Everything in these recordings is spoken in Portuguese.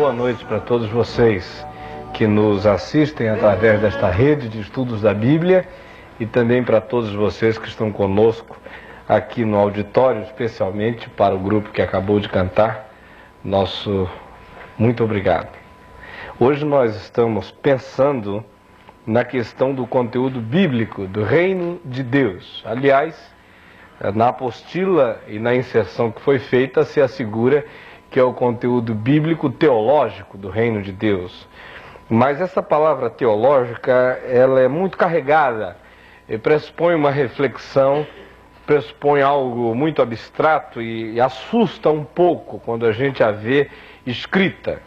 boa noite para todos vocês que nos assistem através desta rede de estudos da Bíblia e também para todos vocês que estão conosco aqui no auditório, especialmente para o grupo que acabou de cantar. Nosso muito obrigado. Hoje nós estamos pensando na questão do conteúdo bíblico do Reino de Deus. Aliás, na apostila e na inserção que foi feita se assegura que é o conteúdo bíblico teológico do Reino de Deus. Mas essa palavra teológica, ela é muito carregada, pressupõe uma reflexão, pressupõe algo muito abstrato e assusta um pouco quando a gente a vê escrita.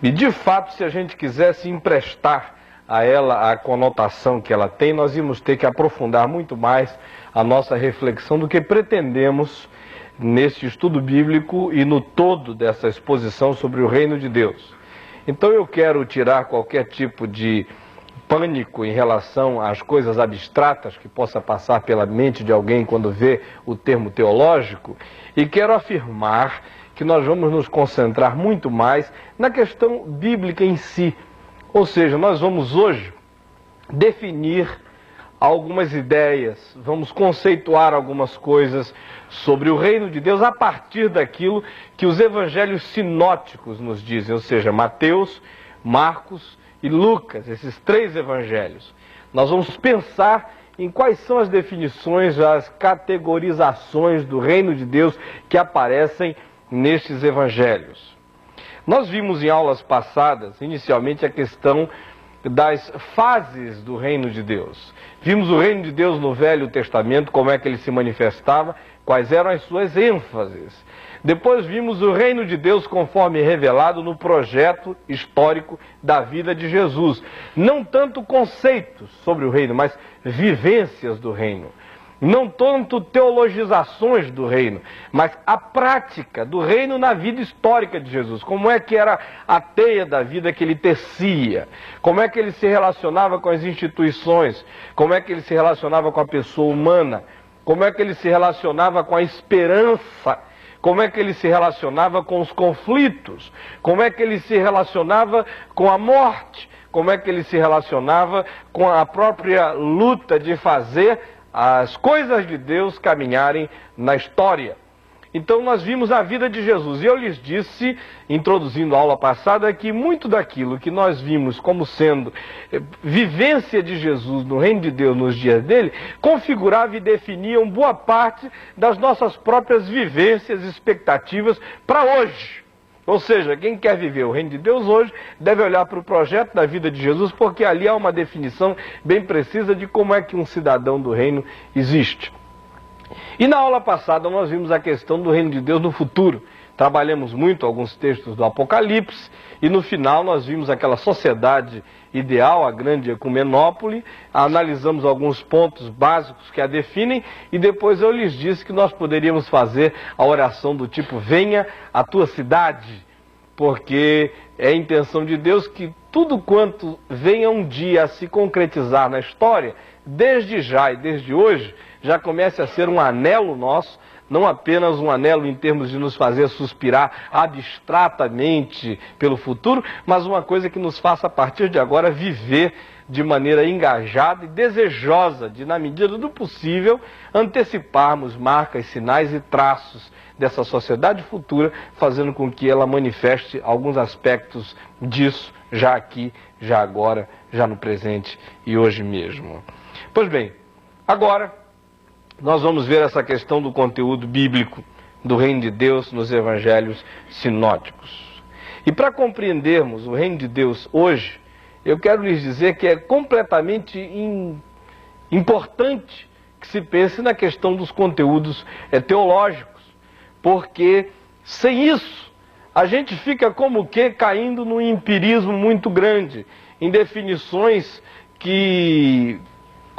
E de fato, se a gente quisesse emprestar a ela a conotação que ela tem, nós íamos ter que aprofundar muito mais a nossa reflexão do que pretendemos nesse estudo bíblico e no todo dessa exposição sobre o Reino de Deus. Então eu quero tirar qualquer tipo de pânico em relação às coisas abstratas que possa passar pela mente de alguém quando vê o termo teológico, e quero afirmar que nós vamos nos concentrar muito mais na questão bíblica em si. Ou seja, nós vamos hoje definir algumas ideias, vamos conceituar algumas coisas sobre o Reino de Deus a partir daquilo que os evangelhos sinóticos nos dizem, ou seja, Mateus, Marcos e Lucas, esses três evangelhos. Nós vamos pensar em quais são as definições, as categorizações do Reino de Deus que aparecem nestes evangelhos. Nós vimos em aulas passadas, inicialmente, a questão das fases do Reino de Deus. Vimos o Reino de Deus no Velho Testamento, como é que ele se manifestava, quais eram as suas ênfases. Depois vimos o Reino de Deus conforme revelado no projeto histórico da vida de Jesus. Não tanto conceitos sobre o reino, mas vivências do reino. Não tanto teologizações do reino, mas a prática do reino na vida histórica de Jesus. Como é que era a teia da vida que ele tecia, como é que ele se relacionava com as instituições, como é que ele se relacionava com a pessoa humana, como é que ele se relacionava com a esperança, como é que ele se relacionava com os conflitos, como é que ele se relacionava com a morte, como é que ele se relacionava com a própria luta de fazer as coisas de Deus caminharem na história. Então nós vimos a vida de Jesus, e eu lhes disse, introduzindo a aula passada, que muito daquilo que nós vimos como sendo vivência de Jesus no Reino de Deus nos dias dele, configurava e definia boa parte das nossas próprias vivências e expectativas para hoje. Ou seja, quem quer viver o Reino de Deus hoje deve olhar para o projeto da vida de Jesus, porque ali há uma definição bem precisa de como é que um cidadão do reino existe. E na aula passada nós vimos a questão do Reino de Deus no futuro. Trabalhamos muito alguns textos do Apocalipse e no final nós vimos aquela sociedade ideal, a grande ecumenópole, analisamos alguns pontos básicos que a definem e depois eu lhes disse que nós poderíamos fazer a oração do tipo: venha a tua cidade, porque é a intenção de Deus que tudo quanto venha um dia a se concretizar na história, desde já e desde hoje, já comece a ser um anelo nosso, não apenas um anelo em termos de nos fazer suspirar abstratamente pelo futuro, mas uma coisa que nos faça, a partir de agora, viver de maneira engajada e desejosa de, na medida do possível, anteciparmos marcas, sinais e traços dessa sociedade futura, fazendo com que ela manifeste alguns aspectos disso já aqui, já agora, já no presente e hoje mesmo. Pois bem, agora nós vamos ver essa questão do conteúdo bíblico do Reino de Deus nos evangelhos sinóticos. E para compreendermos o Reino de Deus hoje, eu quero lhes dizer que é completamente importante que se pense na questão dos conteúdos teológicos, porque sem isso a gente fica como que caindo num empirismo muito grande, em definições que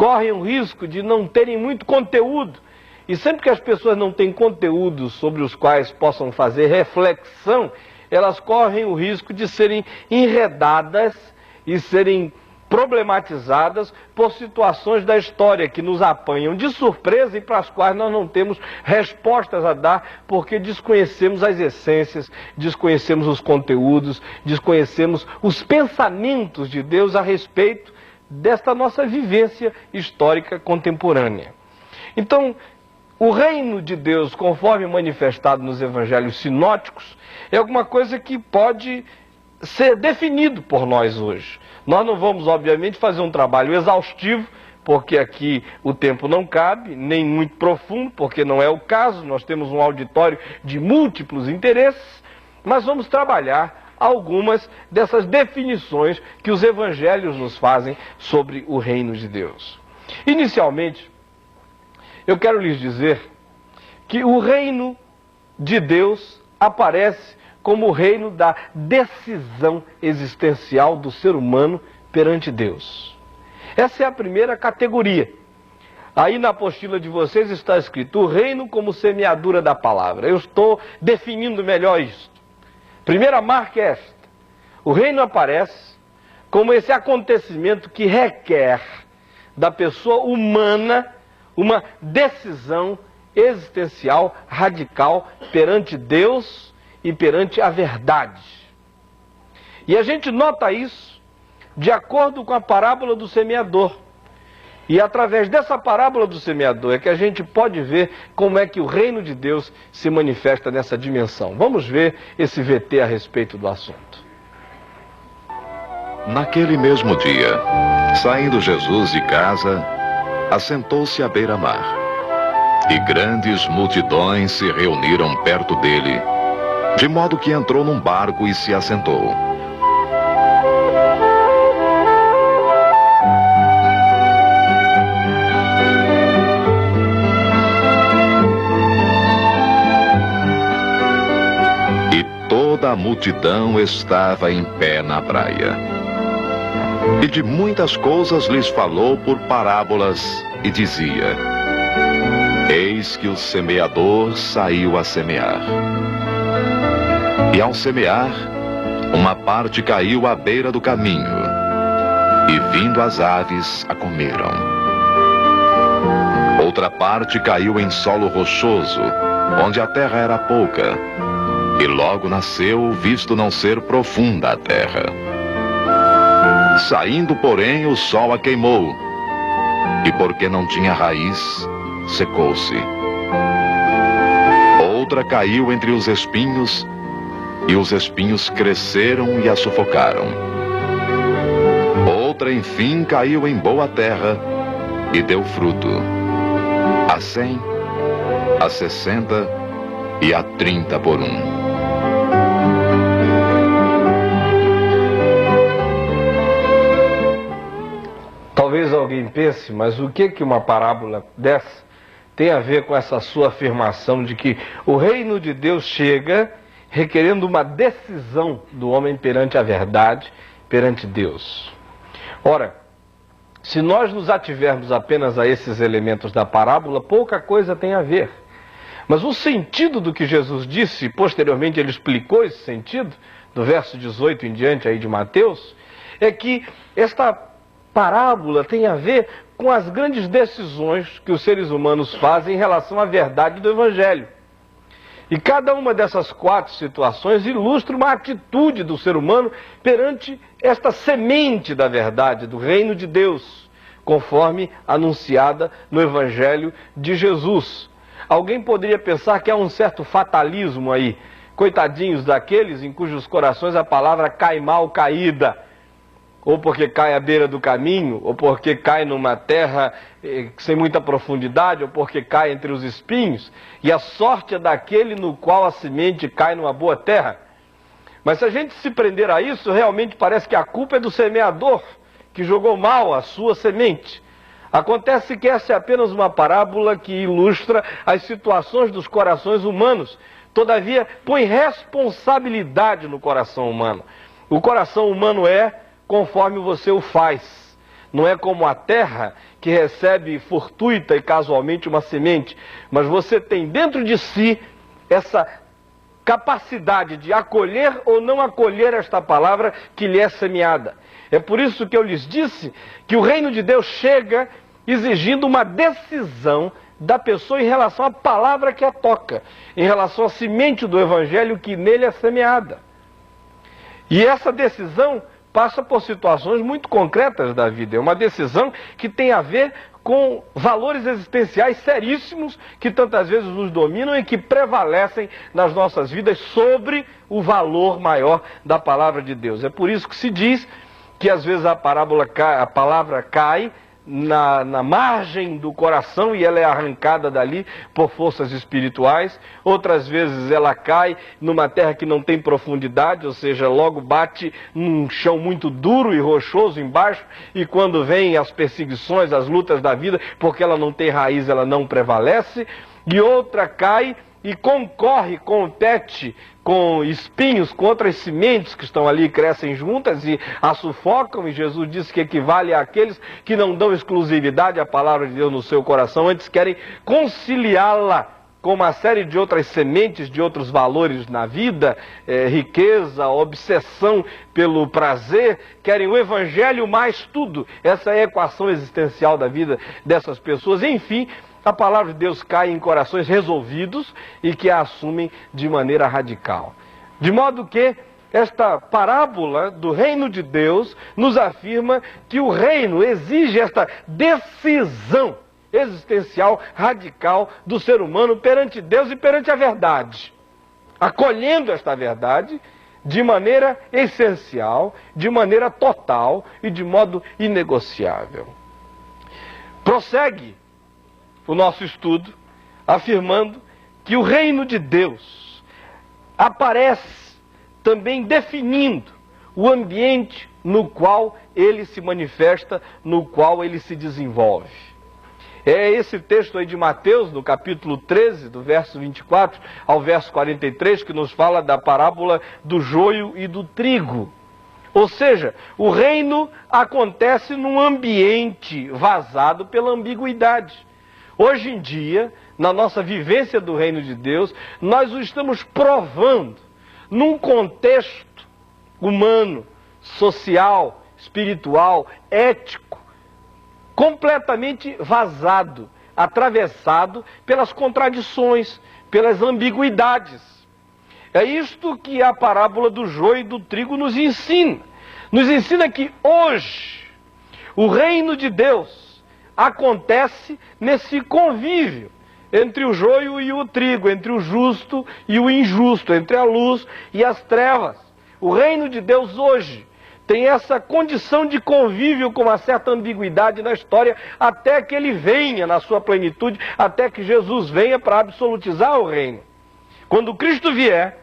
correm o risco de não terem muito conteúdo. E sempre que as pessoas não têm conteúdos sobre os quais possam fazer reflexão, elas correm o risco de serem enredadas e serem problematizadas por situações da história que nos apanham de surpresa e para as quais nós não temos respostas a dar, porque desconhecemos as essências, desconhecemos os conteúdos, desconhecemos os pensamentos de Deus a respeito desta nossa vivência histórica contemporânea. Então, o reino de Deus, conforme manifestado nos evangelhos sinóticos, é alguma coisa que pode ser definido por nós hoje. Nós não vamos, obviamente, fazer um trabalho exaustivo, porque aqui o tempo não cabe, nem muito profundo, porque não é o caso, nós temos um auditório de múltiplos interesses, mas vamos trabalhar algumas dessas definições que os evangelhos nos fazem sobre o reino de Deus. Inicialmente, eu quero lhes dizer que o reino de Deus aparece como o reino da decisão existencial do ser humano perante Deus. Essa é a primeira categoria. Aí na apostila de vocês está escrito o reino como semeadura da palavra. Eu estou definindo melhor isto. Primeira marca é esta. O reino aparece como esse acontecimento que requer da pessoa humana uma decisão existencial radical perante Deus e perante a verdade. E a gente nota isso de acordo com a parábola do semeador. E através dessa parábola do semeador é que a gente pode ver como é que o reino de Deus se manifesta nessa dimensão. Vamos ver esse VT a respeito do assunto. Naquele mesmo dia, saindo Jesus de casa, assentou-se à beira-mar. E grandes multidões se reuniram perto dele, de modo que entrou num barco e se assentou. E toda a multidão estava em pé na praia. E de muitas coisas lhes falou por parábolas e dizia: Eis que o semeador saiu a semear. E ao semear, uma parte caiu à beira do caminho, e vindo as aves a comeram. Outra parte caiu em solo rochoso, onde a terra era pouca, e logo nasceu, visto não ser profunda a terra. Saindo, porém, o sol a queimou, e porque não tinha raiz, secou-se. Outra caiu entre os espinhos, e os espinhos cresceram e a sufocaram. Outra, enfim, caiu em boa terra e deu fruto, a 100, a 60 e a 30 por um. Talvez alguém pense, mas o que uma parábola dessa tem a ver com essa sua afirmação de que o reino de Deus chega requerendo uma decisão do homem perante a verdade, perante Deus? Ora, se nós nos ativermos apenas a esses elementos da parábola, pouca coisa tem a ver. Mas o sentido do que Jesus disse, posteriormente ele explicou esse sentido, do verso 18 em diante aí de Mateus, é que esta parábola tem a ver com as grandes decisões que os seres humanos fazem em relação à verdade do Evangelho. E cada uma dessas 4 situações ilustra uma atitude do ser humano perante esta semente da verdade, do reino de Deus, conforme anunciada no Evangelho de Jesus. Alguém poderia pensar que há um certo fatalismo aí. Coitadinhos daqueles em cujos corações a palavra cai mal caída, ou porque cai à beira do caminho, ou porque cai numa terra sem muita profundidade, ou porque cai entre os espinhos, e a sorte é daquele no qual a semente cai numa boa terra. Mas se a gente se prender a isso, realmente parece que a culpa é do semeador, que jogou mal a sua semente. Acontece que essa é apenas uma parábola que ilustra as situações dos corações humanos, todavia põe responsabilidade no coração humano. O coração humano é conforme você o faz. Não é como a terra que recebe fortuita e casualmente uma semente, mas você tem dentro de si essa capacidade de acolher ou não acolher esta palavra que lhe é semeada. É por isso que eu lhes disse que o reino de Deus chega exigindo uma decisão da pessoa em relação à palavra que a toca, em relação à semente do evangelho que nele é semeada. E essa decisão passa por situações muito concretas da vida. É uma decisão que tem a ver com valores existenciais seríssimos que tantas vezes nos dominam e que prevalecem nas nossas vidas sobre o valor maior da palavra de Deus. É por isso que se diz que às vezes a palavra cai na margem do coração e ela é arrancada dali por forças espirituais. Outras vezes ela cai numa terra que não tem profundidade, ou seja, logo bate num chão muito duro e rochoso embaixo, e quando vêm as perseguições, as lutas da vida, porque ela não tem raiz, ela não prevalece. E outra cai e concorre, compete com espinhos, com outras sementes que estão ali, crescem juntas e a sufocam, e Jesus disse que equivale àqueles que não dão exclusividade à palavra de Deus no seu coração, antes querem conciliá-la com uma série de outras sementes, de outros valores na vida, riqueza, obsessão pelo prazer, querem o evangelho mais tudo. Essa é a equação existencial da vida dessas pessoas. Enfim, a palavra de Deus cai em corações resolvidos e que a assumem de maneira radical. De modo que esta parábola do reino de Deus nos afirma que o reino exige esta decisão existencial radical do ser humano perante Deus e perante a verdade. Acolhendo esta verdade de maneira essencial, de maneira total e de modo inegociável. Prossegue o nosso estudo afirmando que o reino de Deus aparece também definindo o ambiente no qual ele se manifesta, no qual ele se desenvolve. É esse texto aí de Mateus, no capítulo 13, do verso 24 ao verso 43, que nos fala da parábola do joio e do trigo. Ou seja, o reino acontece num ambiente vazado pela ambiguidade. Hoje em dia, na nossa vivência do reino de Deus, nós o estamos provando num contexto humano, social, espiritual, ético, completamente vazado, atravessado pelas contradições, pelas ambiguidades. É isto que a parábola do joio e do trigo nos ensina. Nos ensina que hoje o reino de Deus acontece nesse convívio entre o joio e o trigo, entre o justo e o injusto, entre a luz e as trevas. O reino de Deus hoje tem essa condição de convívio com uma certa ambiguidade na história, até que ele venha na sua plenitude, até que Jesus venha para absolutizar o reino. Quando Cristo vier,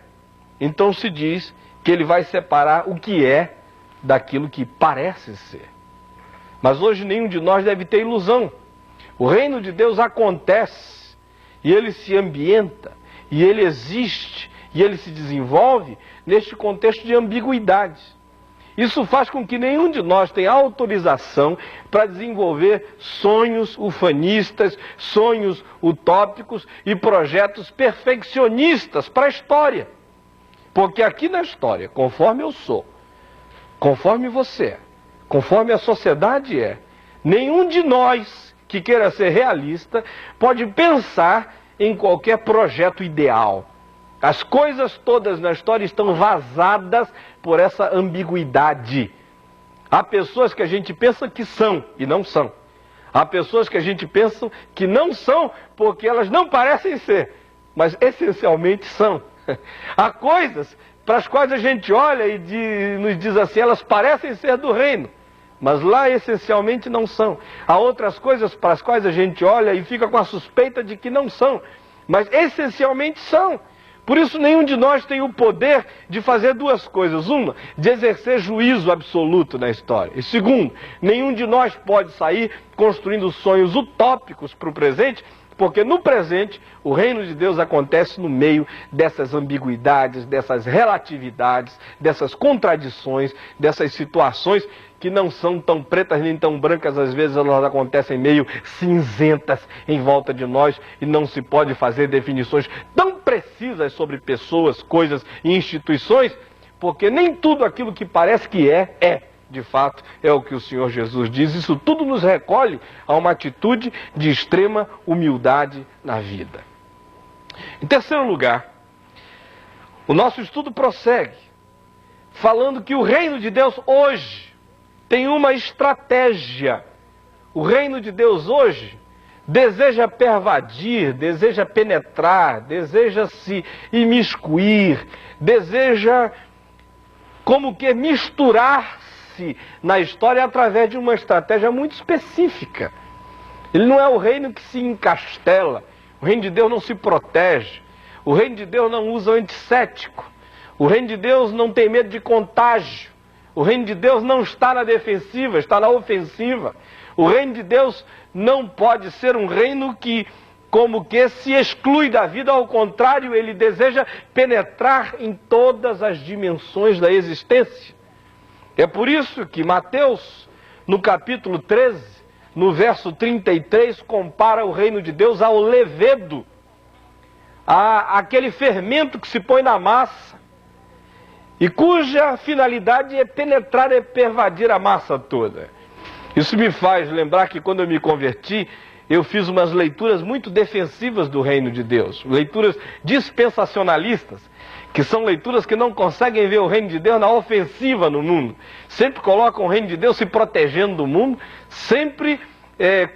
então se diz que ele vai separar o que é daquilo que parece ser. Mas hoje nenhum de nós deve ter ilusão. O reino de Deus acontece, e ele se ambienta, e ele existe, e ele se desenvolve neste contexto de ambiguidade. Isso faz com que nenhum de nós tenha autorização para desenvolver sonhos ufanistas, sonhos utópicos e projetos perfeccionistas para a história. Porque aqui na história, conforme eu sou, conforme você é, conforme a sociedade é, nenhum de nós que queira ser realista pode pensar em qualquer projeto ideal. As coisas todas na história estão vazadas por essa ambiguidade. Há pessoas que a gente pensa que são e não são. Há pessoas que a gente pensa que não são porque elas não parecem ser, mas essencialmente são. Há coisas para as quais a gente olha e nos diz assim, elas parecem ser do reino, mas lá essencialmente não são. Há outras coisas para as quais a gente olha e fica com a suspeita de que não são, mas essencialmente são. Por isso nenhum de nós tem o poder de fazer duas coisas. Uma, de exercer juízo absoluto na história. E segundo, nenhum de nós pode sair construindo sonhos utópicos para o presente, porque no presente o reino de Deus acontece no meio dessas ambiguidades, dessas relatividades, dessas contradições, dessas situações que não são tão pretas nem tão brancas, às vezes elas acontecem meio cinzentas em volta de nós e não se pode fazer definições tão precisas sobre pessoas, coisas e instituições, porque nem tudo aquilo que parece que é, de fato, é o que o Senhor Jesus diz. Isso tudo nos recolhe a uma atitude de extrema humildade na vida. Em terceiro lugar, o nosso estudo prossegue, falando que o reino de Deus hoje tem uma estratégia. O reino de Deus hoje deseja pervadir, deseja penetrar, deseja se imiscuir, deseja como que misturar-se na história através de uma estratégia muito específica. Ele não é o reino que se encastela, o reino de Deus não se protege, o reino de Deus não usa antisséptico, o reino de Deus não tem medo de contágio, o reino de Deus não está na defensiva, está na ofensiva. O reino de Deus não pode ser um reino que, como que, se exclui da vida, ao contrário, ele deseja penetrar em todas as dimensões da existência. É por isso que Mateus, no capítulo 13, no verso 33, compara o reino de Deus ao levedo, àquele fermento que se põe na massa, e cuja finalidade é penetrar, é pervadir a massa toda. Isso me faz lembrar que quando eu me converti, eu fiz umas leituras muito defensivas do reino de Deus, leituras dispensacionalistas, que são leituras que não conseguem ver o reino de Deus na ofensiva no mundo. Sempre colocam o reino de Deus se protegendo do mundo, sempre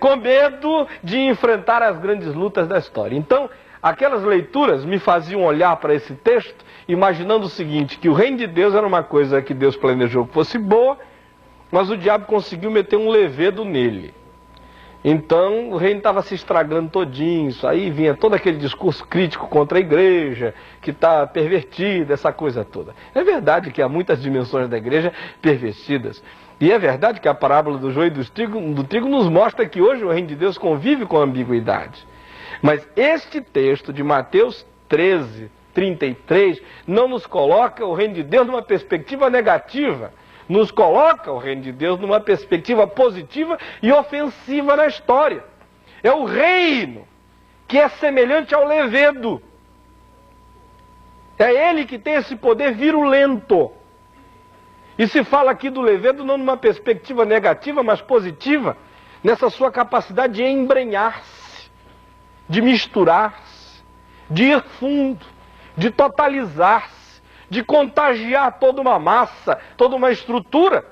com medo de enfrentar as grandes lutas da história. Então, aquelas leituras me faziam olhar para esse texto, imaginando o seguinte, que o reino de Deus era uma coisa que Deus planejou que fosse boa, mas o diabo conseguiu meter um levedo nele. Então o reino estava se estragando todinho, isso aí vinha todo aquele discurso crítico contra a igreja, que está pervertida, essa coisa toda. É verdade que há muitas dimensões da igreja pervertidas. E é verdade que a parábola do joio e do trigo nos mostra que hoje o reino de Deus convive com a ambiguidade. Mas este texto de Mateus 13, 33, não nos coloca o reino de Deus numa perspectiva negativa, nos coloca o reino de Deus numa perspectiva positiva e ofensiva na história. É o reino que é semelhante ao levedo. É ele que tem esse poder virulento. E se fala aqui do levedo não numa perspectiva negativa, mas positiva, nessa sua capacidade de embrenhar-se, de misturar-se, de ir fundo, de totalizar-se, de contagiar toda uma massa, toda uma estrutura.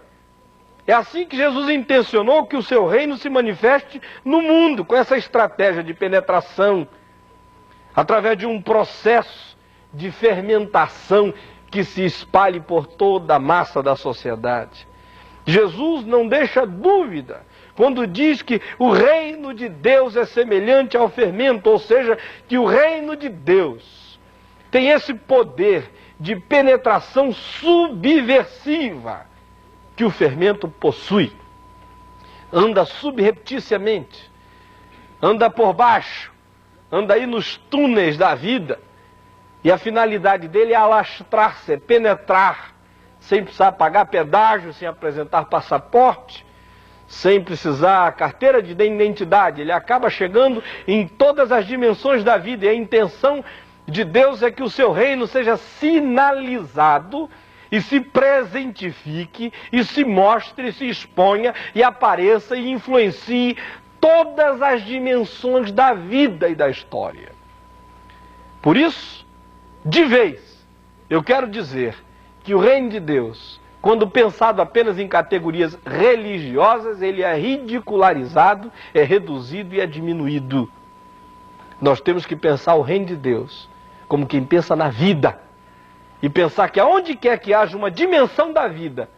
É assim que Jesus intencionou que o seu reino se manifeste no mundo, com essa estratégia de penetração, através de um processo de fermentação que se espalhe por toda a massa da sociedade. Jesus não deixa dúvida quando diz que o reino de Deus é semelhante ao fermento, ou seja, que o reino de Deus tem esse poder de penetração subversiva que o fermento possui. Anda subrepticiamente, anda por baixo, anda aí nos túneis da vida, e a finalidade dele é alastrar-se, é penetrar, sem precisar pagar pedágio, sem apresentar passaporte, sem precisar carteira de identidade. Ele acaba chegando em todas as dimensões da vida, e a intenção de Deus é que o seu reino seja sinalizado e se presentifique e se mostre, se exponha e apareça e influencie todas as dimensões da vida e da história. Por isso, de vez, eu quero dizer que o reino de Deus, quando pensado apenas em categorias religiosas, ele é ridicularizado, é reduzido e é diminuído. Nós temos que pensar o reino de Deus como quem pensa na vida, e pensar que aonde quer que haja uma dimensão da vida,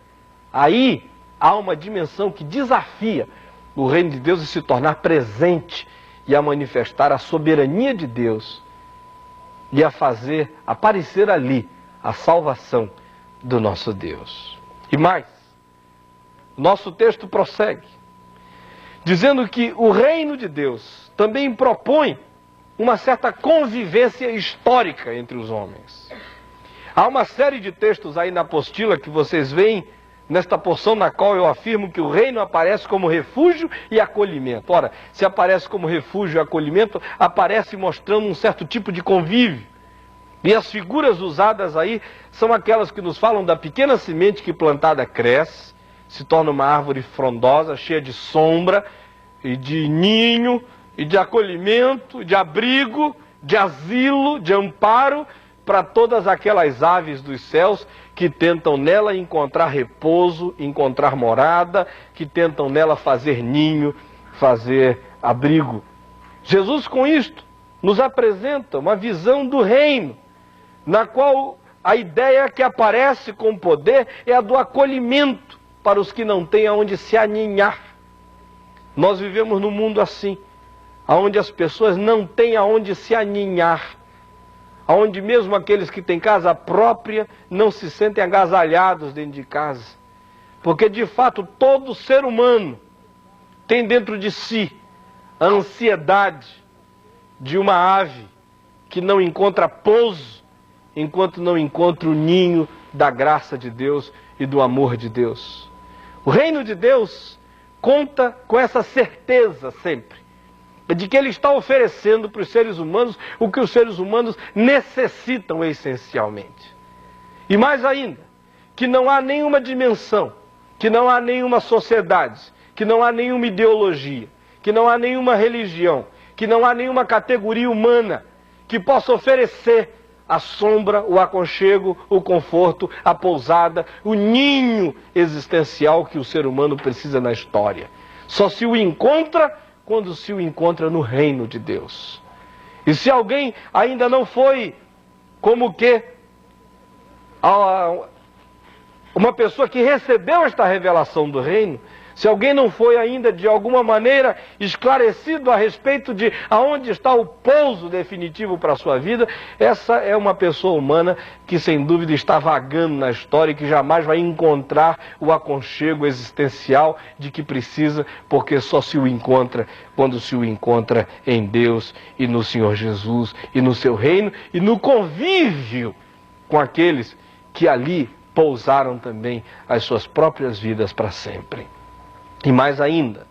aí há uma dimensão que desafia o reino de Deus a se tornar presente e a manifestar a soberania de Deus e a fazer aparecer ali a salvação do nosso Deus. E mais, nosso texto prossegue, dizendo que o reino de Deus também propõe uma certa convivência histórica entre os homens. Há uma série de textos aí na apostila que vocês veem nesta porção na qual eu afirmo que o reino aparece como refúgio e acolhimento. Ora, se aparece como refúgio e acolhimento, aparece mostrando um certo tipo de convívio. E as figuras usadas aí são aquelas que nos falam da pequena semente que plantada cresce, se torna uma árvore frondosa, cheia de sombra, e de ninho, e de acolhimento, de abrigo, de asilo, de amparo, para todas aquelas aves dos céus que tentam nela encontrar repouso, encontrar morada, que tentam nela fazer ninho, fazer abrigo. Jesus, com isto, nos apresenta uma visão do reino, na qual a ideia que aparece com poder é a do acolhimento para os que não têm aonde se aninhar. Nós vivemos num mundo assim, onde as pessoas não têm aonde se aninhar, onde mesmo aqueles que têm casa própria não se sentem agasalhados dentro de casa. Porque, de fato, todo ser humano tem dentro de si a ansiedade de uma ave que não encontra pouso enquanto não encontra o ninho da graça de Deus e do amor de Deus. O reino de Deus conta com essa certeza sempre, de que Ele está oferecendo para os seres humanos o que os seres humanos necessitam essencialmente. E mais ainda, que não há nenhuma dimensão, que não há nenhuma sociedade, que não há nenhuma ideologia, que não há nenhuma religião, que não há nenhuma categoria humana que possa oferecer a sombra, o aconchego, o conforto, a pousada, o ninho existencial que o ser humano precisa na história. Só se o encontra quando se o encontra no reino de Deus. E se alguém ainda não foi como que uma pessoa que recebeu esta revelação do reino, se alguém não foi ainda de alguma maneira esclarecido a respeito de aonde está o pouso definitivo para a sua vida, essa é uma pessoa humana que sem dúvida está vagando na história e que jamais vai encontrar o aconchego existencial de que precisa, porque só se o encontra quando se o encontra em Deus e no Senhor Jesus e no seu reino e no convívio com aqueles que ali pousaram também as suas próprias vidas para sempre. E mais ainda,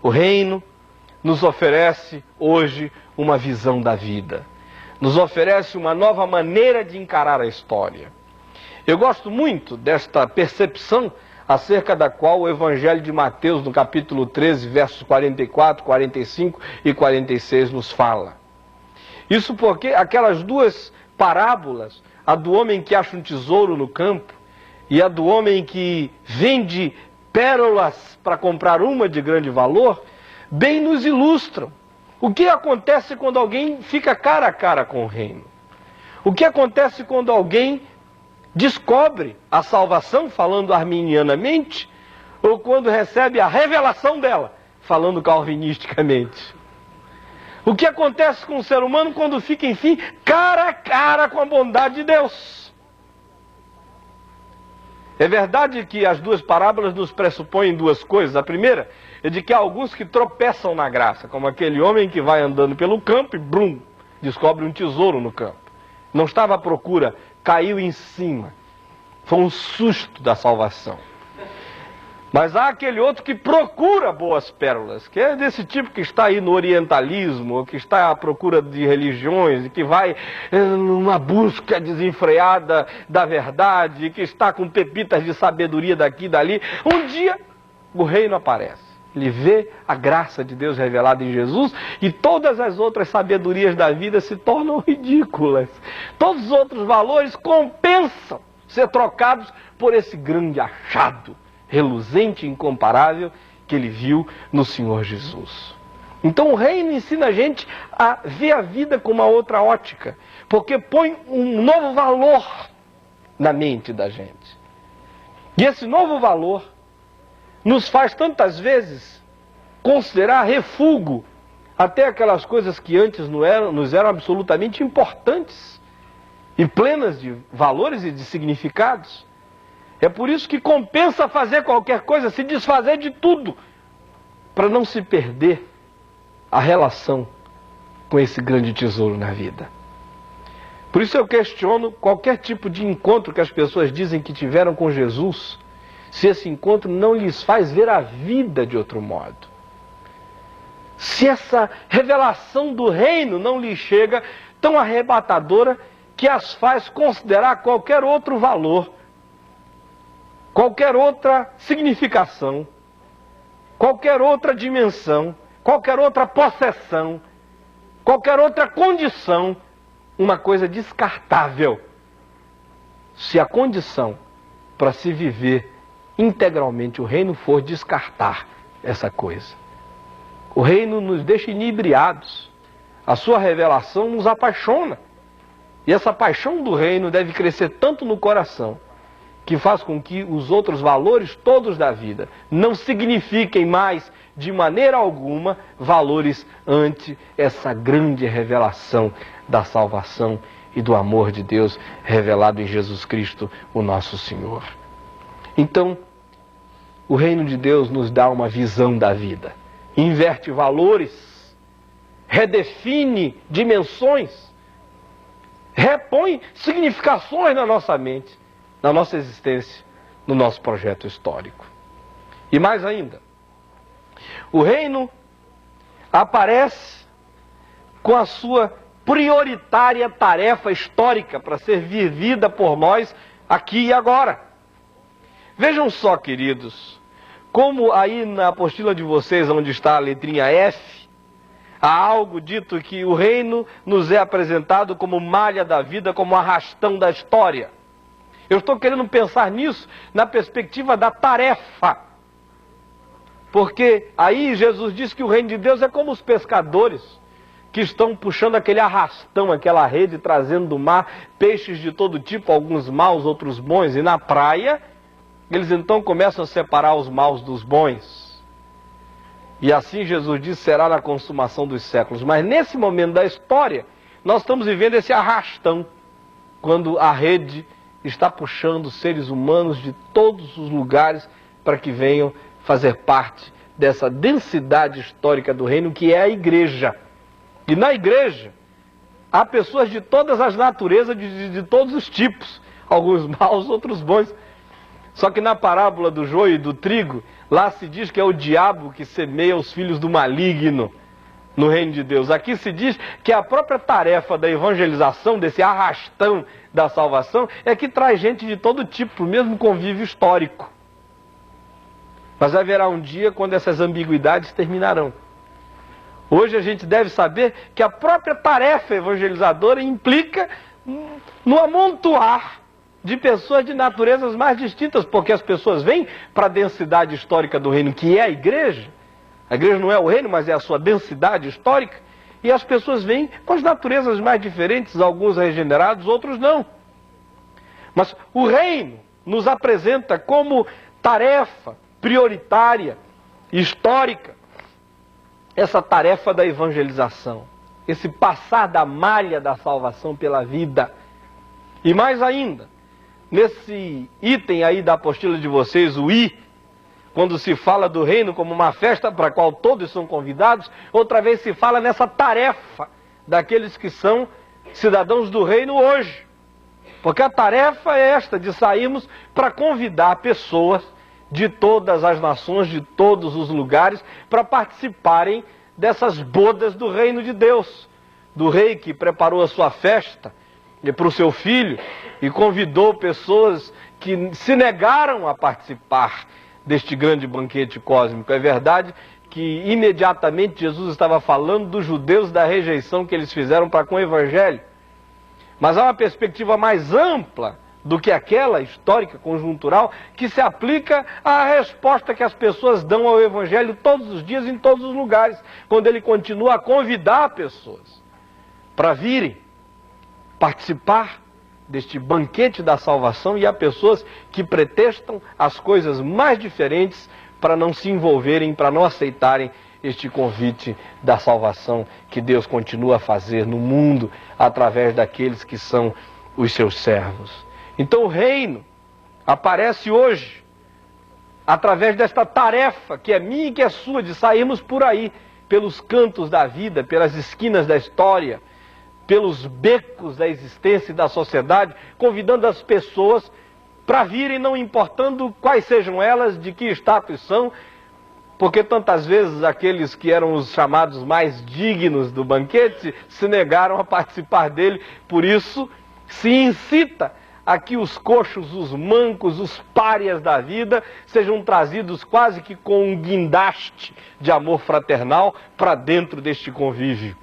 o reino nos oferece hoje uma visão da vida, nos oferece uma nova maneira de encarar a história. Eu gosto muito desta percepção acerca da qual o Evangelho de Mateus, no capítulo 13, versos 44, 45 e 46 nos fala. Isso porque aquelas duas parábolas, a do homem que acha um tesouro no campo e a do homem que vende pérolas para comprar uma de grande valor, bem nos ilustram o que acontece quando alguém fica cara a cara com o reino. O que acontece quando alguém descobre a salvação, falando arminianamente, ou quando recebe a revelação dela, falando calvinisticamente. O que acontece com o ser humano quando fica, enfim, cara a cara com a bondade de Deus. É verdade que as duas parábolas nos pressupõem duas coisas. A primeira é de que há alguns que tropeçam na graça, como aquele homem que vai andando pelo campo e, brum, descobre um tesouro no campo. Não estava à procura, caiu em cima. Foi um susto da salvação. Mas há aquele outro que procura boas pérolas, que é desse tipo que está aí no orientalismo, que está à procura de religiões, que vai numa busca desenfreada da verdade, que está com pepitas de sabedoria daqui e dali. Um dia o reino aparece. Ele vê a graça de Deus revelada em Jesus e todas as outras sabedorias da vida se tornam ridículas. Todos os outros valores compensam ser trocados por esse grande achado reluzente e incomparável que ele viu no Senhor Jesus. Então o reino ensina a gente a ver a vida com uma outra ótica, porque põe um novo valor na mente da gente. E esse novo valor nos faz tantas vezes considerar refúgio até aquelas coisas que antes nos eram absolutamente importantes e plenas de valores e de significados. É por isso que compensa fazer qualquer coisa, se desfazer de tudo, para não se perder a relação com esse grande tesouro na vida. Por isso eu questiono qualquer tipo de encontro que as pessoas dizem que tiveram com Jesus, se esse encontro não lhes faz ver a vida de outro modo. Se essa revelação do reino não lhes chega tão arrebatadora que as faz considerar qualquer outro valor qualquer outra significação, qualquer outra dimensão, qualquer outra possessão, qualquer outra condição, uma coisa descartável. Se a condição para se viver integralmente o reino for descartar essa coisa. O reino nos deixa inebriados. A sua revelação nos apaixona. E essa paixão do reino deve crescer tanto no coração, que faz com que os outros valores todos da vida não signifiquem mais, de maneira alguma, valores ante essa grande revelação da salvação e do amor de Deus revelado em Jesus Cristo, o nosso Senhor. Então, o reino de Deus nos dá uma visão da vida, inverte valores, redefine dimensões, repõe significações na nossa mente, na nossa existência, no nosso projeto histórico. E mais ainda, o reino aparece com a sua prioritária tarefa histórica para ser vivida por nós aqui e agora. Vejam só, queridos, como aí na apostila de vocês, onde está a letrinha F, há algo dito que o reino nos é apresentado como malha da vida, como arrastão da história. Eu estou querendo pensar nisso na perspectiva da tarefa. Porque aí Jesus diz que o reino de Deus é como os pescadores que estão puxando aquele arrastão, aquela rede, trazendo do mar peixes de todo tipo, alguns maus, outros bons. E na praia, eles então começam a separar os maus dos bons. E assim Jesus diz, será na consumação dos séculos. Mas nesse momento da história, nós estamos vivendo esse arrastão, quando a rede está puxando seres humanos de todos os lugares para que venham fazer parte dessa densidade histórica do reino que é a igreja. E na igreja há pessoas de todas as naturezas, de todos os tipos, alguns maus, outros bons. Só que na parábola do joio e do trigo, lá se diz que é o diabo que semeia os filhos do maligno no reino de Deus. Aqui se diz que a própria tarefa da evangelização, desse arrastão da salvação, é que traz gente de todo tipo, para o mesmo convívio histórico. Mas haverá um dia quando essas ambiguidades terminarão. Hoje a gente deve saber que a própria tarefa evangelizadora implica no amontoar de pessoas de naturezas mais distintas, porque as pessoas vêm para a densidade histórica do reino, que é a igreja. A igreja não é o reino, mas é a sua densidade histórica. E as pessoas vêm com as naturezas mais diferentes, alguns regenerados, outros não. Mas o reino nos apresenta como tarefa prioritária, histórica, essa tarefa da evangelização, esse passar da malha da salvação pela vida. E mais ainda, nesse item aí da apostila de vocês, o I, quando se fala do reino como uma festa para a qual todos são convidados, outra vez se fala nessa tarefa daqueles que são cidadãos do reino hoje. Porque a tarefa é esta, de sairmos para convidar pessoas de todas as nações, de todos os lugares, para participarem dessas bodas do reino de Deus. Do rei que preparou a sua festa para o seu filho e convidou pessoas que se negaram a participar deste grande banquete cósmico. É verdade que imediatamente Jesus estava falando dos judeus, da rejeição que eles fizeram para com o evangelho. Mas há uma perspectiva mais ampla do que aquela histórica, conjuntural, que se aplica à resposta que as pessoas dão ao evangelho todos os dias, em todos os lugares, quando ele continua a convidar pessoas para virem participar deste banquete da salvação, e há pessoas que pretextam as coisas mais diferentes para não se envolverem, para não aceitarem este convite da salvação que Deus continua a fazer no mundo através daqueles que são os seus servos. Então o reino aparece hoje através desta tarefa que é minha e que é sua, de sairmos por aí, pelos cantos da vida, pelas esquinas da história, pelos becos da existência e da sociedade, convidando as pessoas para virem, não importando quais sejam elas, de que status são, porque tantas vezes aqueles que eram os chamados mais dignos do banquete se negaram a participar dele. Por isso se incita a que os coxos, os mancos, os párias da vida sejam trazidos quase que com um guindaste de amor fraternal para dentro deste convívio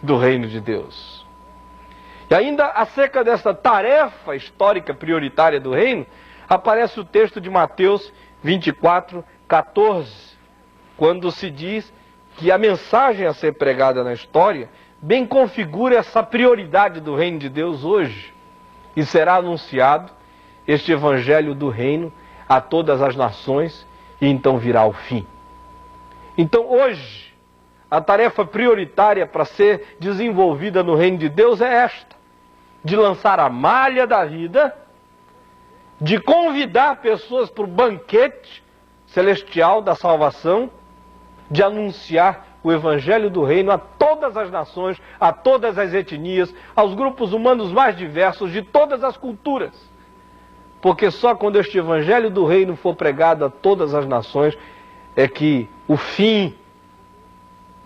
do reino de Deus. E ainda acerca dessa tarefa histórica prioritária do reino, aparece o texto de Mateus 24, 14, quando se diz que a mensagem a ser pregada na história bem configura essa prioridade do reino de Deus hoje. E será anunciado este evangelho do reino a todas as nações, e então virá o fim. Então hoje, a tarefa prioritária para ser desenvolvida no reino de Deus é esta: de lançar a malha da vida, de convidar pessoas para o banquete celestial da salvação, de anunciar o evangelho do reino a todas as nações, a todas as etnias, aos grupos humanos mais diversos, de todas as culturas. Porque só quando este evangelho do reino for pregado a todas as nações é que o fim,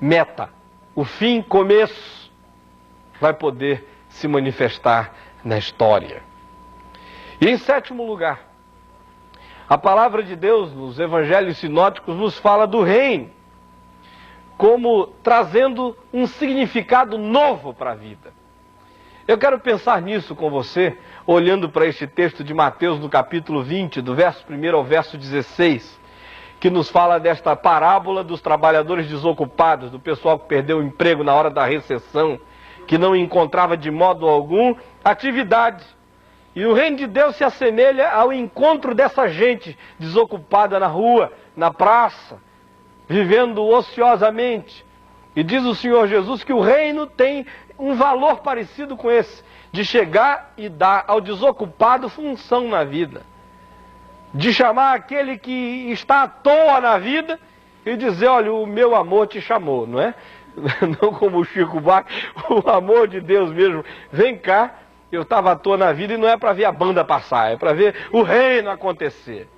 meta, o fim, começo, vai poder se manifestar na história. E em sétimo lugar, a palavra de Deus nos evangelhos sinóticos nos fala do reino como trazendo um significado novo para a vida. Eu quero pensar nisso com você, olhando para este texto de Mateus, no capítulo 20, do verso 1 ao verso 16, que nos fala desta parábola dos trabalhadores desocupados, do pessoal que perdeu o emprego na hora da recessão, que não encontrava de modo algum atividade. E o reino de Deus se assemelha ao encontro dessa gente desocupada na rua, na praça, vivendo ociosamente. E diz o Senhor Jesus que o reino tem um valor parecido com esse, de chegar e dar ao desocupado função na vida, de chamar aquele que está à toa na vida e dizer: olha, o meu amor te chamou, não é? Não como o Chico Buarque, o amor de Deus mesmo. Vem cá, eu estava à toa na vida, e não é para ver a banda passar, é para ver o reino acontecer.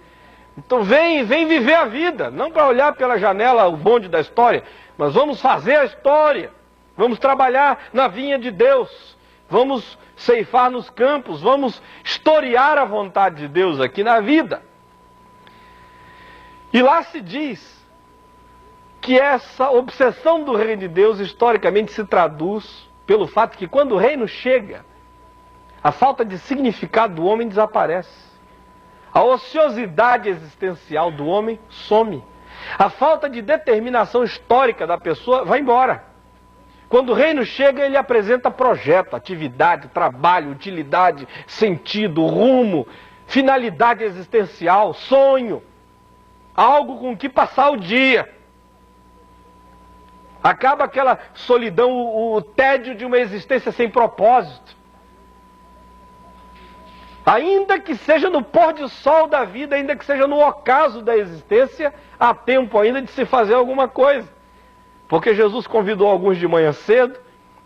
Então vem viver a vida, não para olhar pela janela o bonde da história, mas vamos fazer a história, vamos trabalhar na vinha de Deus, vamos ceifar nos campos, vamos historiar a vontade de Deus aqui na vida. E lá se diz que essa obsessão do reino de Deus historicamente se traduz pelo fato que quando o reino chega, a falta de significado do homem desaparece. A ociosidade existencial do homem some. A falta de determinação histórica da pessoa vai embora. Quando o reino chega, ele apresenta projeto, atividade, trabalho, utilidade, sentido, rumo, finalidade existencial, sonho. Algo com que passar o dia. Acaba aquela solidão, o tédio de uma existência sem propósito. Ainda que seja no pôr do sol da vida, ainda que seja no ocaso da existência, há tempo ainda de se fazer alguma coisa. Porque Jesus convidou alguns de manhã cedo,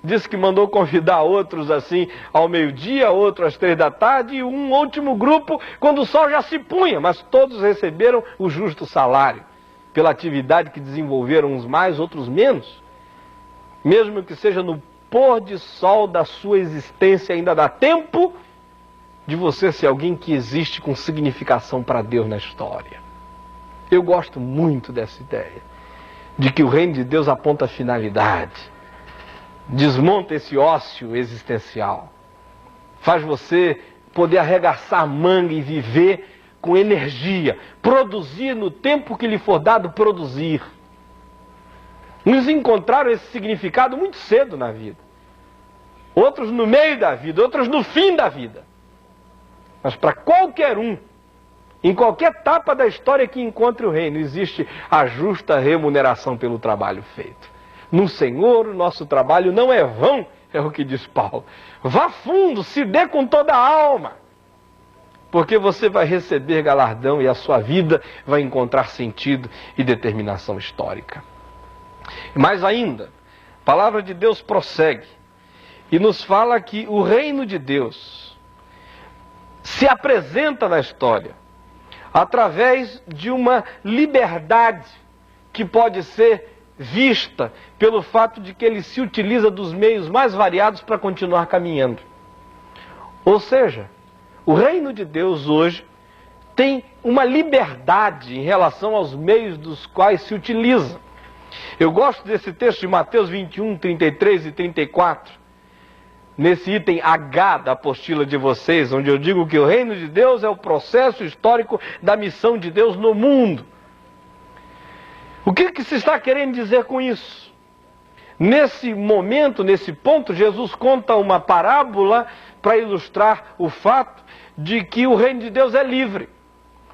disse que mandou convidar outros assim ao meio-dia, outros às 3 da tarde, e um último grupo quando o sol já se punha, mas todos receberam o justo salário, pela atividade que desenvolveram, uns mais, outros menos. Mesmo que seja no pôr do sol da sua existência, ainda dá tempo de você ser alguém que existe com significação para Deus na história. Eu gosto muito dessa ideia, de que o reino de Deus aponta a finalidade, desmonta esse ócio existencial, faz você poder arregaçar a manga e viver com energia, produzir no tempo que lhe for dado produzir. Uns encontraram esse significado muito cedo na vida, outros no meio da vida, outros no fim da vida. Mas para qualquer um, em qualquer etapa da história que encontre o reino, existe a justa remuneração pelo trabalho feito. No Senhor, o nosso trabalho não é vão, é o que diz Paulo. Vá fundo, se dê com toda a alma, porque você vai receber galardão e a sua vida vai encontrar sentido e determinação histórica. Mais ainda, a palavra de Deus prossegue e nos fala que o reino de Deus se apresenta na história através de uma liberdade que pode ser vista pelo fato de que ele se utiliza dos meios mais variados para continuar caminhando. Ou seja, O reino de Deus hoje tem uma liberdade em relação aos meios dos quais se utiliza. Eu gosto desse texto de Mateus 21, 33 e 34, nesse item H da apostila de vocês, onde eu digo que o reino de Deus é o processo histórico da missão de Deus no mundo. O que se está querendo dizer com isso? Nesse momento, nesse ponto, Jesus conta uma parábola para ilustrar o fato de que o reino de Deus é livre.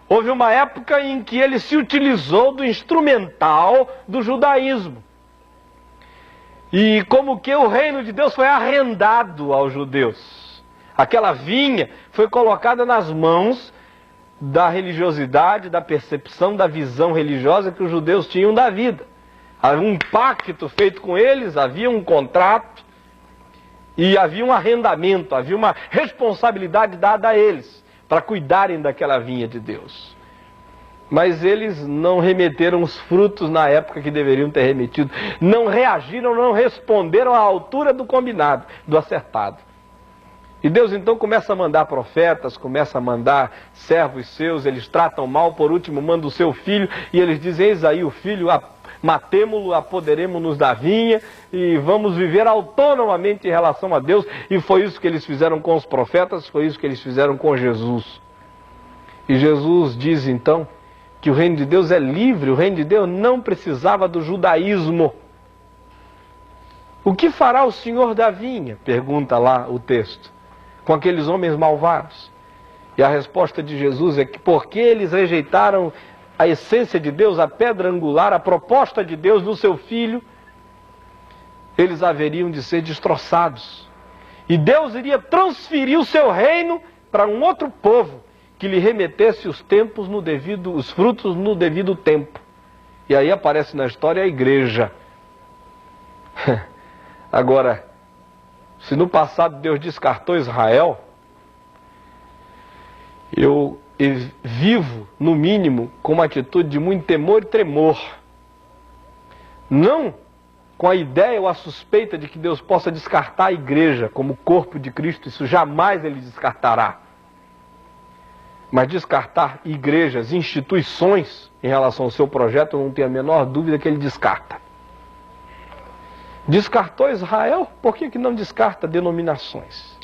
Houve uma época em que ele se utilizou do instrumental do judaísmo. E como que o reino de Deus foi arrendado aos judeus. Aquela vinha foi colocada nas mãos da religiosidade, da percepção, da visão religiosa que os judeus tinham da vida. Havia um pacto feito com eles, havia um contrato e havia um arrendamento, havia uma responsabilidade dada a eles para cuidarem daquela vinha de Deus. Mas eles não remeteram os frutos na época que deveriam ter remetido. Não reagiram, não responderam à altura do combinado, do acertado. E Deus então começa a mandar profetas, começa a mandar servos seus, eles tratam mal, por último manda o seu filho, e eles dizem, eis aí o filho, matemo-lo, apoderemo-nos da vinha, e vamos viver autonomamente em relação a Deus. E foi isso que eles fizeram com os profetas, foi isso que eles fizeram com Jesus. E Jesus diz então que o reino de Deus é livre, o reino de Deus não precisava do judaísmo. O que fará o senhor da vinha? Pergunta lá o texto. Com aqueles homens malvados. E a resposta de Jesus é que porque eles rejeitaram a essência de Deus, a pedra angular, a proposta de Deus no seu Filho, eles haveriam de ser destroçados. E Deus iria transferir o seu reino para um outro povo, que lhe remetesse os frutos no devido tempo. E aí aparece na história a igreja. Agora, se no passado Deus descartou Israel, eu vivo, no mínimo, com uma atitude de muito temor e tremor. Não com a ideia ou a suspeita de que Deus possa descartar a igreja como corpo de Cristo, isso jamais ele descartará. Mas descartar igrejas, instituições em relação ao seu projeto, eu não tenho a menor dúvida que ele descarta. Descartou Israel, por que não descarta denominações?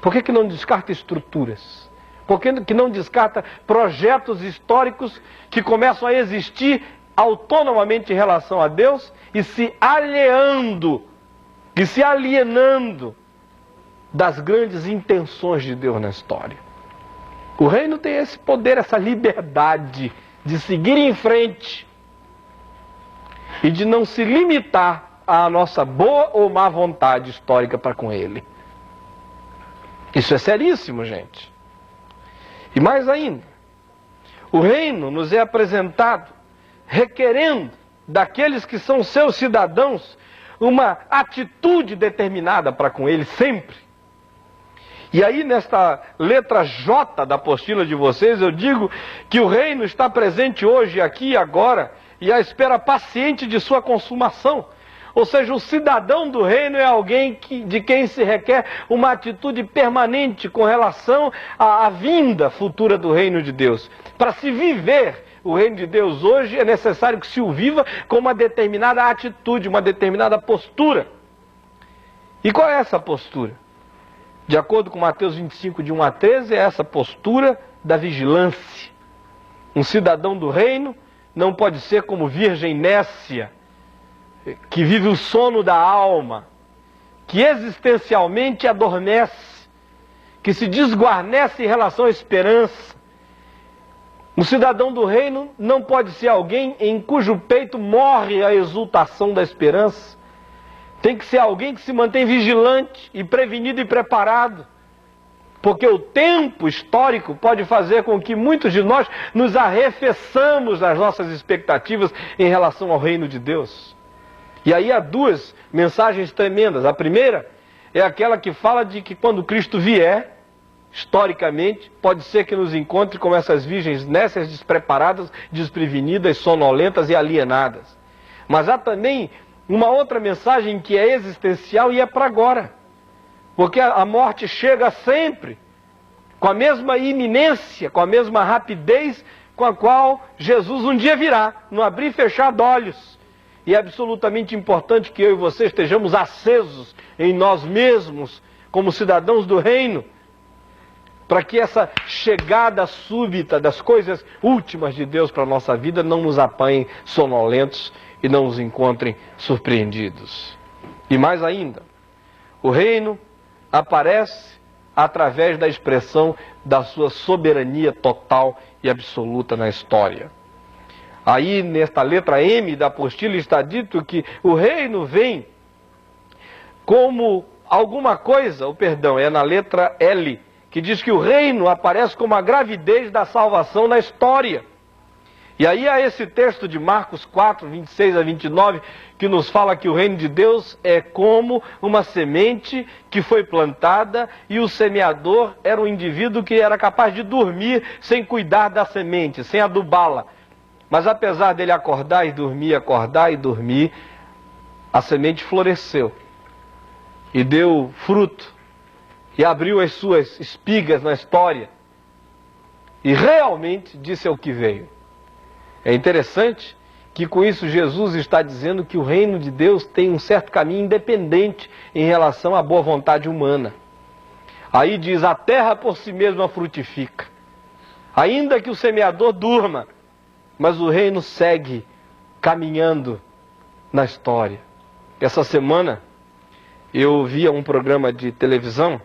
Por que não descarta estruturas? Por que não descarta projetos históricos que começam a existir autonomamente em relação a Deus e se alienando das grandes intenções de Deus na história? O reino tem esse poder, essa liberdade de seguir em frente e de não se limitar à nossa boa ou má vontade histórica para com ele. Isso é seríssimo, gente. E mais ainda, o reino nos é apresentado requerendo daqueles que são seus cidadãos uma atitude determinada para com ele sempre. E aí nesta letra J da apostila de vocês eu digo que o reino está presente hoje, aqui e agora, e à espera paciente de sua consumação. Ou seja, o cidadão do reino é alguém de quem se requer uma atitude permanente com relação à vinda futura do reino de Deus. Para se viver o reino de Deus hoje, é necessário que se o viva com uma determinada atitude, uma determinada postura. E qual é essa postura? De acordo com Mateus 25, de 1 a 13, é essa postura da vigilância. Um cidadão do reino não pode ser como virgem nécia, que vive o sono da alma, que existencialmente adormece, que se desguarnece em relação à esperança. Um cidadão do reino não pode ser alguém em cujo peito morre a exultação da esperança. Tem que ser alguém que se mantém vigilante e prevenido e preparado. Porque o tempo histórico pode fazer com que muitos de nós nos arrefeçamos nas nossas expectativas em relação ao reino de Deus. E aí há duas mensagens tremendas. A primeira é aquela que fala de que quando Cristo vier, historicamente, pode ser que nos encontre como essas virgens nécias, despreparadas, desprevenidas, sonolentas e alienadas. Mas há também uma outra mensagem que é existencial e é para agora. Porque a morte chega sempre com a mesma iminência, com a mesma rapidez com a qual Jesus um dia virá, no abrir e fechar de olhos. E é absolutamente importante que eu e você estejamos acesos em nós mesmos, como cidadãos do reino, para que essa chegada súbita das coisas últimas de Deus para a nossa vida não nos apanhem sonolentos e não nos encontrem surpreendidos. E mais ainda, o reino aparece através da expressão da sua soberania total e absoluta na história. Aí, nesta letra M da apostila, está dito que o reino vem como alguma coisa, é na letra L, que diz que o reino aparece como a gravidez da salvação na história. E aí há esse texto de Marcos 4, 26 a 29, que nos fala que o reino de Deus é como uma semente que foi plantada e o semeador era um indivíduo que era capaz de dormir sem cuidar da semente, sem adubá-la. Mas apesar dele acordar e dormir, a semente floresceu e deu fruto e abriu as suas espigas na história e realmente disse ao que veio. É interessante que com isso Jesus está dizendo que o reino de Deus tem um certo caminho independente em relação à boa vontade humana. Aí diz, a terra por si mesma frutifica, ainda que o semeador durma, mas o reino segue caminhando na história. Essa semana eu via um programa de televisão,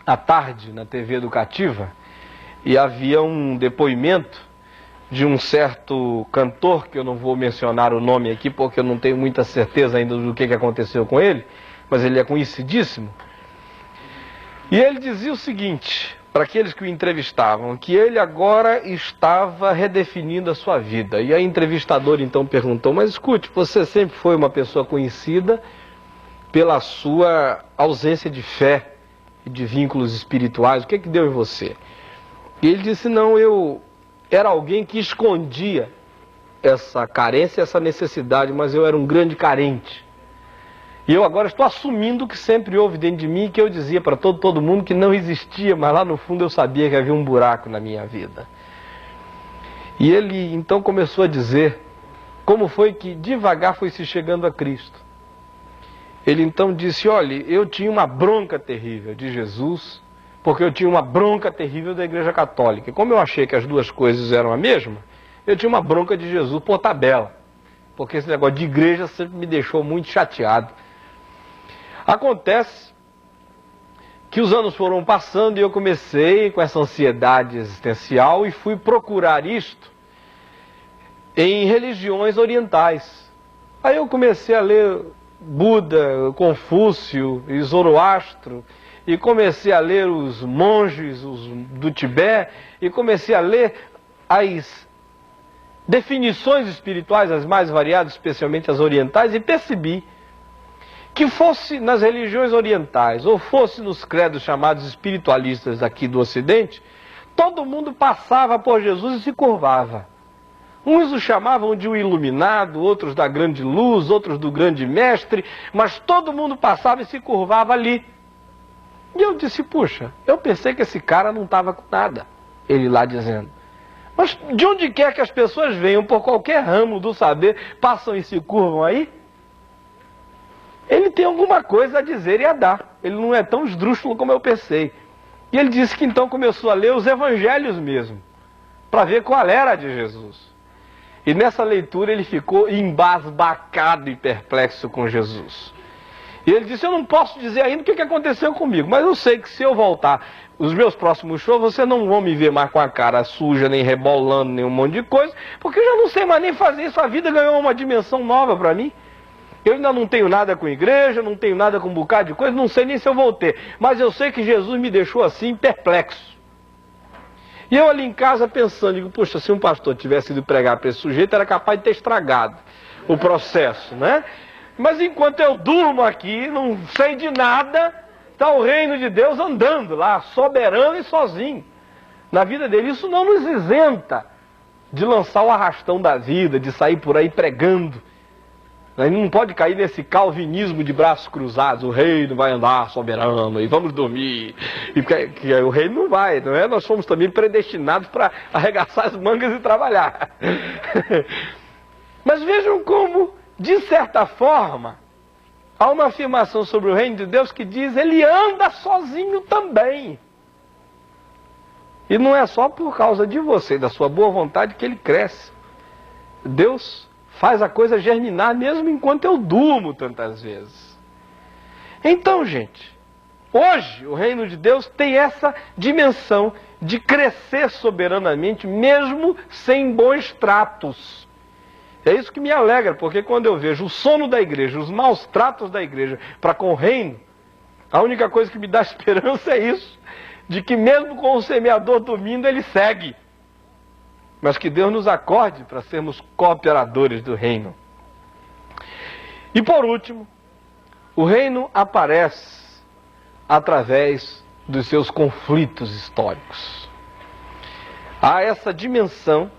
à tarde, na TV educativa, e havia um depoimento de um certo cantor, que eu não vou mencionar o nome aqui, porque eu não tenho muita certeza ainda do que aconteceu com ele, mas ele é conhecidíssimo. E ele dizia o seguinte, para aqueles que o entrevistavam, que ele agora estava redefinindo a sua vida. E a entrevistadora então perguntou, mas escute, você sempre foi uma pessoa conhecida pela sua ausência de fé e de vínculos espirituais, o que deu em você? E ele disse, não, eu era alguém que escondia essa carência, essa necessidade, mas eu era um grande carente. E eu agora estou assumindo que sempre houve dentro de mim, que eu dizia para todo mundo que não existia, mas lá no fundo eu sabia que havia um buraco na minha vida. E ele então começou a dizer como foi que devagar foi se chegando a Cristo. Ele então disse, olha, eu tinha uma bronca terrível de Jesus, porque eu tinha uma bronca terrível da Igreja Católica. E como eu achei que as duas coisas eram a mesma, eu tinha uma bronca de Jesus por tabela. Porque esse negócio de igreja sempre me deixou muito chateado. Acontece que os anos foram passando e eu comecei com essa ansiedade existencial e fui procurar isto em religiões orientais. Aí eu comecei a ler Buda, Confúcio e Zoroastro, e comecei a ler os monges do Tibete, e comecei a ler as definições espirituais, as mais variadas, especialmente as orientais, e percebi que fosse nas religiões orientais, ou fosse nos credos chamados espiritualistas aqui do Ocidente, todo mundo passava por Jesus e se curvava. Uns o chamavam de um iluminado, outros da grande luz, outros do grande mestre, mas todo mundo passava e se curvava ali. E eu disse, puxa, eu pensei que esse cara não estava com nada, ele lá dizendo. Mas de onde quer que as pessoas venham, por qualquer ramo do saber, passam e se curvam aí? Ele tem alguma coisa a dizer e a dar. Ele não é tão esdrúxulo como eu pensei. E ele disse que então começou a ler os evangelhos mesmo, para ver qual era a de Jesus. E nessa leitura ele ficou embasbacado e perplexo com Jesus. E ele disse, eu não posso dizer ainda o que aconteceu comigo, mas eu sei que se eu voltar os meus próximos shows, você não vão me ver mais com a cara suja, nem rebolando, nem um monte de coisa, porque eu já não sei mais nem fazer isso, a vida ganhou uma dimensão nova para mim. Eu ainda não tenho nada com igreja, não tenho nada com um bocado de coisa, não sei nem se eu vou ter, mas eu sei que Jesus me deixou assim, perplexo. E eu ali em casa pensando, digo, puxa, se um pastor tivesse ido pregar para esse sujeito, era capaz de ter estragado o processo, né? Mas enquanto eu durmo aqui, não sei de nada, está o reino de Deus andando lá, soberano e sozinho, na vida dele. Isso não nos isenta de lançar o arrastão da vida, de sair por aí pregando Ele não pode cair nesse calvinismo de braços cruzados, o reino vai andar soberano e vamos dormir. E que o reino não vai, não é? Nós somos também predestinados para arregaçar as mangas e trabalhar. Mas vejam como, de certa forma, há uma afirmação sobre o reino de Deus que diz: ele anda sozinho também. E não é só por causa de você e da sua boa vontade que ele cresce. Deus faz a coisa germinar mesmo enquanto eu durmo tantas vezes. Então, gente, hoje o reino de Deus tem essa dimensão de crescer soberanamente, mesmo sem bons tratos. É isso que me alegra, porque quando eu vejo o sono da igreja, os maus tratos da igreja para com o reino, a única coisa que me dá esperança é isso, de que mesmo com o semeador dormindo, ele segue. Mas que Deus nos acorde para sermos cooperadores do reino. E por último, o reino aparece através dos seus conflitos históricos. Há essa dimensão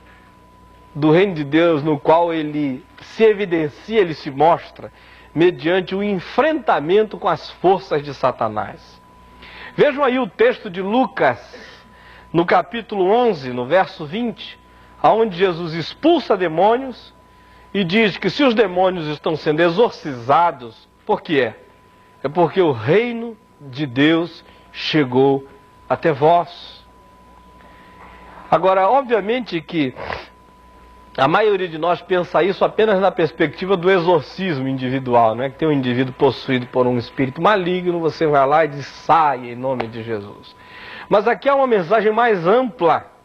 do reino de Deus no qual ele se evidencia, ele se mostra, mediante o enfrentamento com as forças de Satanás. Vejam aí o texto de Lucas, no capítulo 11, no verso 20, onde Jesus expulsa demônios e diz que se os demônios estão sendo exorcizados, por que é? É porque o reino de Deus chegou até vós. Agora, obviamente que a maioria de nós pensa isso apenas na perspectiva do exorcismo individual, não é? Que tem um indivíduo possuído por um espírito maligno, você vai lá e diz: sai em nome de Jesus. Mas aqui há uma mensagem mais ampla.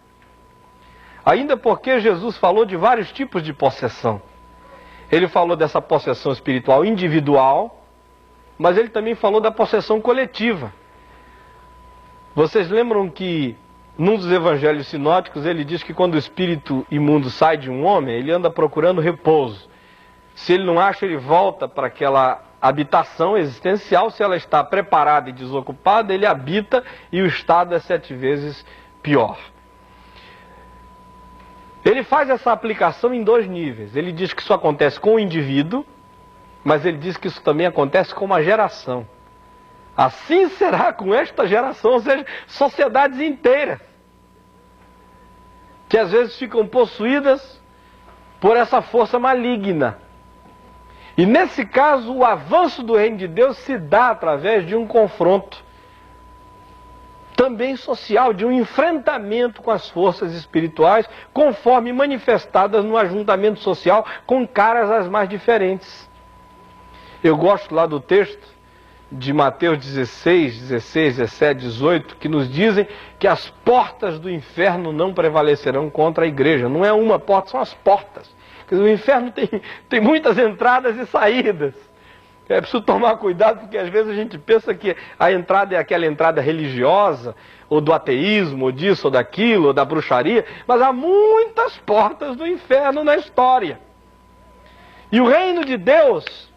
Ainda porque Jesus falou de vários tipos de possessão. Ele falou dessa possessão espiritual individual, mas ele também falou da possessão coletiva. Vocês lembram que num dos evangelhos sinóticos ele diz que quando o espírito imundo sai de um homem, ele anda procurando repouso. Se ele não acha, ele volta para aquela habitação existencial. Se ela está preparada e desocupada, ele habita e o estado é 7 vezes pior. Ele faz essa aplicação em 2 níveis. Ele diz que isso acontece com o indivíduo, mas ele diz que isso também acontece com uma geração. Assim será com esta geração, ou seja, sociedades inteiras, que às vezes ficam possuídas por essa força maligna. E nesse caso, o avanço do reino de Deus se dá através de um confronto também social, de um enfrentamento com as forças espirituais, conforme manifestadas no ajuntamento social com caras as mais diferentes. Eu gosto lá do texto de Mateus 16, 17, 18, que nos dizem que as portas do inferno não prevalecerão contra a igreja. Não é uma porta, são as portas. Quer dizer, o inferno tem muitas entradas e saídas. É preciso tomar cuidado, porque às vezes a gente pensa que a entrada é aquela entrada religiosa, ou do ateísmo, ou disso, ou daquilo, ou da bruxaria, mas há muitas portas do inferno na história. E o reino de Deus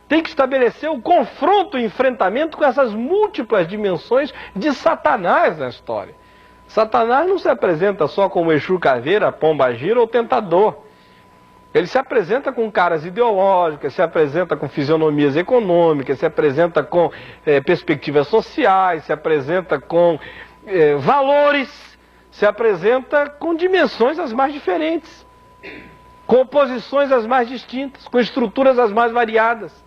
tem que estabelecer o confronto e enfrentamento com essas múltiplas dimensões de Satanás na história. Satanás não se apresenta só como Exu Caveira, Pombagira ou Tentador. Ele se apresenta com caras ideológicas, se apresenta com fisionomias econômicas, se apresenta com perspectivas sociais, se apresenta com valores, se apresenta com dimensões as mais diferentes, com oposições as mais distintas, com estruturas as mais variadas.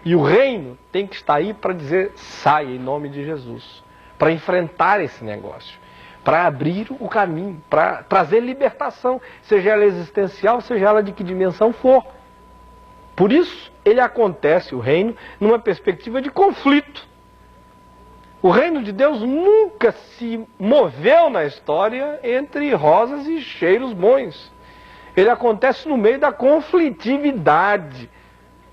E o reino tem que estar aí para dizer: sai em nome de Jesus, para enfrentar esse negócio, para abrir o caminho, para trazer libertação, seja ela existencial, seja ela de que dimensão for. Por isso, ele acontece, o reino, numa perspectiva de conflito. O reino de Deus nunca se moveu na história entre rosas e cheiros bons. Ele acontece no meio da conflitividade,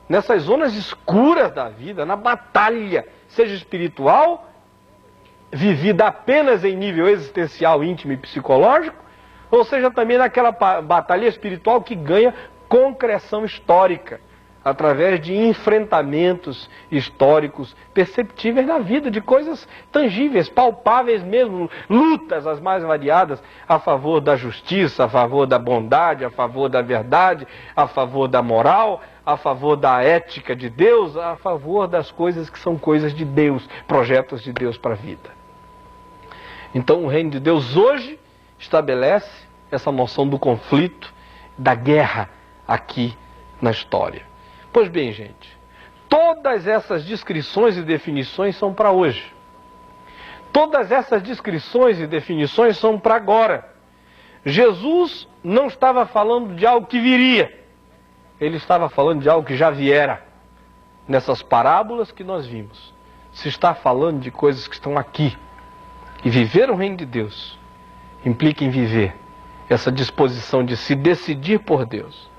nessas zonas escuras da vida, na batalha, seja espiritual, vivida apenas em nível existencial, íntimo e psicológico, ou seja, também naquela batalha espiritual que ganha concreção histórica, através de enfrentamentos históricos perceptíveis na vida, de coisas tangíveis, palpáveis mesmo, lutas as mais variadas a favor da justiça, a favor da bondade, a favor da verdade, a favor da moral, a favor da ética de Deus, a favor das coisas que são coisas de Deus, projetos de Deus para a vida. Então o reino de Deus hoje estabelece essa noção do conflito, da guerra aqui na história. Pois bem, gente, todas essas descrições e definições são para hoje. Todas essas descrições e definições são para agora. Jesus não estava falando de algo que viria. Ele estava falando de algo que já viera. Nessas parábolas que nós vimos, se está falando de coisas que estão aqui. E viver o reino de Deus implica em viver essa disposição de se decidir por Deus.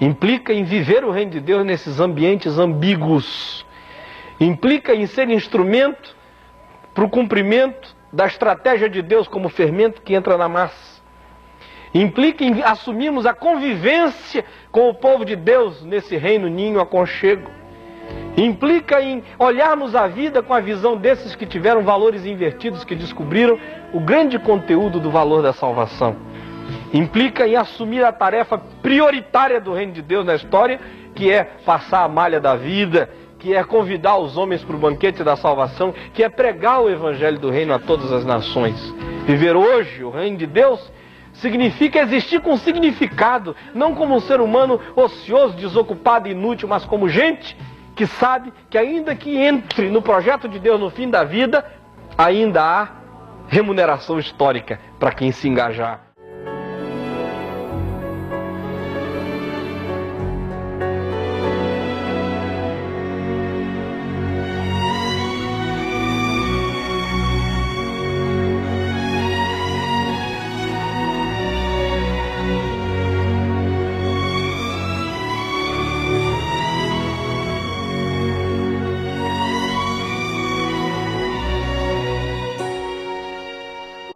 Implica em viver o reino de Deus nesses ambientes ambíguos. Implica em ser instrumento para o cumprimento da estratégia de Deus como fermento que entra na massa. Implica em assumirmos a convivência com o povo de Deus nesse reino ninho aconchego. Implica em olharmos a vida com a visão desses que tiveram valores invertidos, que descobriram o grande conteúdo do valor da salvação. Implica em assumir a tarefa prioritária do reino de Deus na história, que é passar a malha da vida, que é convidar os homens para o banquete da salvação, que é pregar o evangelho do reino a todas as nações. Viver hoje o reino de Deus significa existir com significado, não como um ser humano ocioso, desocupado, inútil, mas como gente que sabe que ainda que entre no projeto de Deus no fim da vida, ainda há remuneração histórica para quem se engajar.